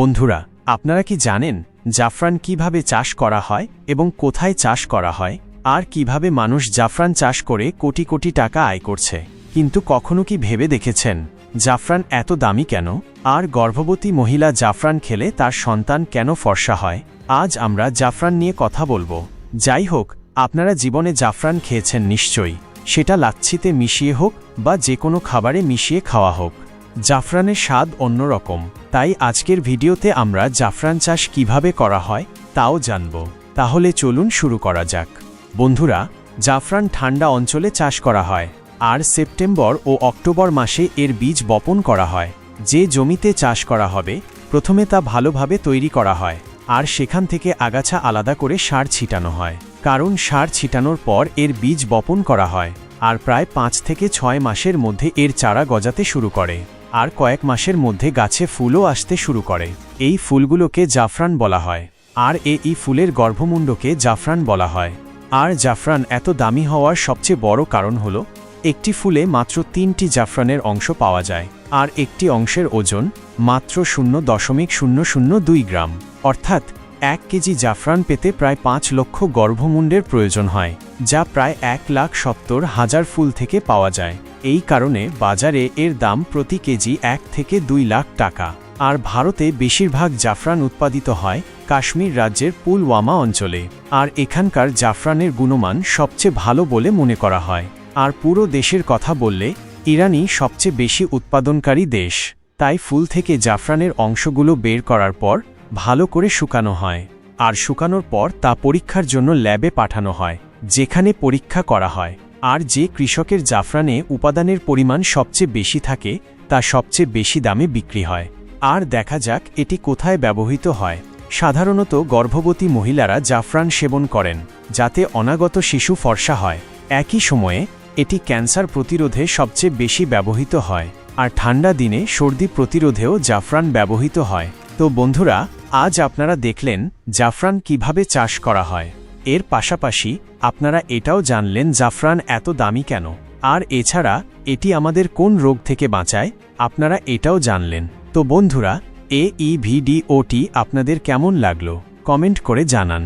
বন্ধুরা, আপনারা কি জানেন জাফরান কিভাবে চাষ করা হয় এবং কোথায় চাষ করা হয়, আর কিভাবে মানুষ জাফরান চাষ করে কোটি কোটি টাকা আয় করছে? কিন্তু কখনো কি ভেবে দেখেছেন জাফরান এত দামি কেন, আর গর্ভবতী মহিলা জাফরান খেলে তার সন্তান কেন ফর্সা হয়? আজ আমরা জাফরান নিয়ে কথা বলবো। যাই হোক, আপনারা জীবনে জাফরান খেয়েছেন নিশ্চয়ই, সেটা লাচ্ছিতে মিশিয়ে হোক বা যে কোনো খাবারে মিশিয়ে খাওয়া হোক। জাফরানের স্বাদ অন্যরকম, তাই আজকের ভিডিওতে আমরা জাফরান চাষ কিভাবে করা হয় তাও জানব। তাহলে চলুন শুরু করা যাক। বন্ধুরা, জাফরান ঠান্ডা অঞ্চলে চাষ করা হয়, আর সেপ্টেম্বর ও অক্টোবর মাসে এর বীজ বপন করা হয়। যে জমিতে চাষ করা হবে প্রথমে তা ভালোভাবে তৈরি করা হয়, আর সেখান থেকে আগাছা আলাদা করে সার ছিটানো হয়। কারণ সার ছিটানোর পর এর বীজ বপন করা হয়, আর প্রায় 5 থেকে 6 মাসের মধ্যে এর চারা গজাতে শুরু করে, আর কয়েক মাসের মধ্যে গাছে ফুলও আসতে শুরু করে। এই ফুলগুলোকে জাফরান বলা হয়, আর এই ফুলের গর্ভমুণ্ডকে জাফরান বলা হয়। আর জাফরান এত দামি হওয়ার সবচেয়ে বড় কারণ হল একটি ফুলে মাত্র 3টি জাফরানের অংশ পাওয়া যায়, আর একটি অংশের ওজন মাত্র 0.002 গ্রাম। অর্থাৎ 1 কেজি জাফরান পেতে প্রায় 5 লক্ষ গর্ভমুণ্ডের প্রয়োজন হয়, যা প্রায় 1,70,000 ফুল থেকে পাওয়া যায়। এই কারণে বাজারে এর দাম প্রতি কেজি 1 থেকে 2 লাখ টাকা। আর ভারতে বেশিরভাগ জাফরান উৎপাদিত হয় কাশ্মীর রাজ্যের পুলওয়ামা অঞ্চলে, আর এখানকার জাফরানের গুণমান সবচেয়ে ভালো বলে মনে করা হয়। আর পুরো দেশের কথা বললে ইরানই সবচেয়ে বেশি উৎপাদনকারী দেশ। তাই ফুল থেকে জাফরানের অংশগুলো বের করার পর ভালো করে শুকানো হয়, আর শুকানোর পর তা পরীক্ষার জন্য ল্যাবে পাঠানো হয়, যেখানে পরীক্ষা করা হয়। আর যে কৃষকের জাফরানে উপাদানের পরিমাণ সবচেয়ে বেশি থাকে তা সবচেয়ে বেশি দামে বিক্রি হয়। আর দেখা যাক এটি কোথায় ব্যবহৃত হয়। সাধারণত গর্ভবতী মহিলারা জাফরান সেবন করেন যাতে অনাগত শিশু ফর্সা হয়। একই সময়ে এটি ক্যান্সার প্রতিরোধে সবচেয়ে বেশি ব্যবহৃত হয়, আর ঠান্ডা দিনে সর্দি প্রতিরোধেও জাফরান ব্যবহৃত হয়। তো বন্ধুরা, আজ আপনারা দেখলেন জাফরান কিভাবে চাষ করা হয়। এর পাশাপাশি আপনারা এটাও জানলেন জাফরান এত দামি কেন, আর এছাড়া এটি আমাদের কোন রোগ থেকে বাঁচায় আপনারা এটাও জানলেন। তো বন্ধুরা, এই ভিডিওটি আপনাদের কেমন লাগলো কমেন্ট করে জানান।